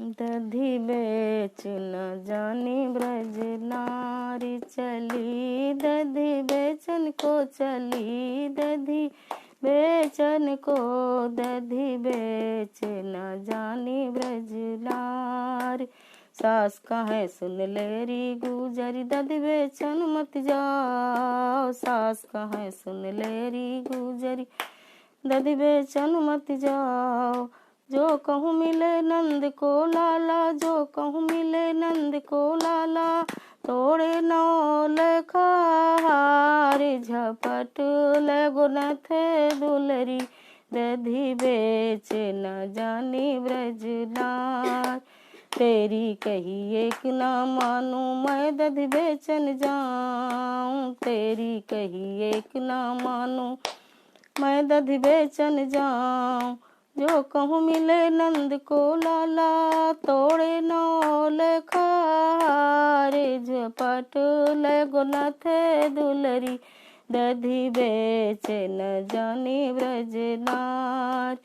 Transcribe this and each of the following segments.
दधि बेच न जानी ब्रज नारी चली, दधि बेचन को चली, दधि बेचन को, दधि बेच न जानी ब्रज नारी। सास कहे सुन लेरी गुजरी, दधि बेचन मत जाओ, सास कहे सुन लेरी गुजरी, दधि बेचन मत जाओ। जो कहूँ मिले नंद को लाला, जो कहूँ मिले नंद को लाला, तोड़े नौ लखार, झपट लगो न थे दुलरी, दधि बेच न जानी ब्रज नार। तेरी कही एक ना मानूं मैं दधि बेचन जाऊं, तेरी कही एक ना मानूं मैं दधि बेचन जाऊं। जो कहूँ मिले नंद को लाला, तोड़े नौ लखार, झपट लगो न थे दुलरी, दधि बेच न जानी ब्रज नार।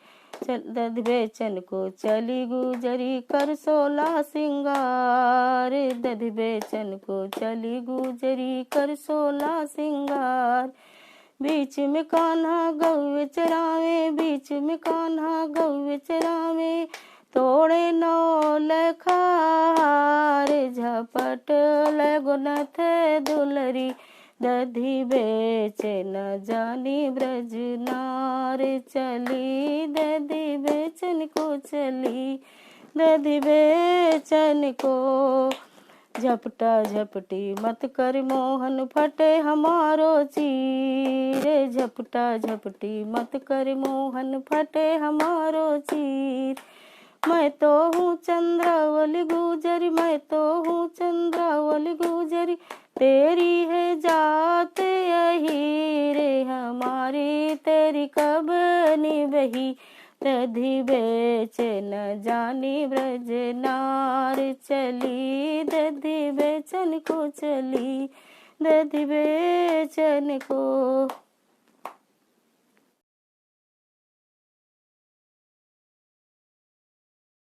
दधि बेचन को चली गुजरी, कर 16 सिंगार, दधि बेचन को चली गुजरी, कर 16 सिंगार। बीच में कान्हा गौ चरावे, बीच में कान्हा गौ चरावे, तोड़े नौ लखार, झपट लगो न थे दुलरी, दधि बेच न जानी ब्रज नार। चली दधि बेचन को चली, दधि बेचन को, झपटा झपटी मत कर मोहन फटे हमारो चीर, झपटा झपटी मत कर मोहन फटे हमारो चीर। मैं तो हूँ चंद्रावली गुजरी, मैं तो हूँ चंद्रावली गुजरी, तेरी है जात यही रे, हमारी तेरी कब निभही, दधि बेच न जानी ब्रज नार। चली दधि बेचन को चली, दधि बेचन को।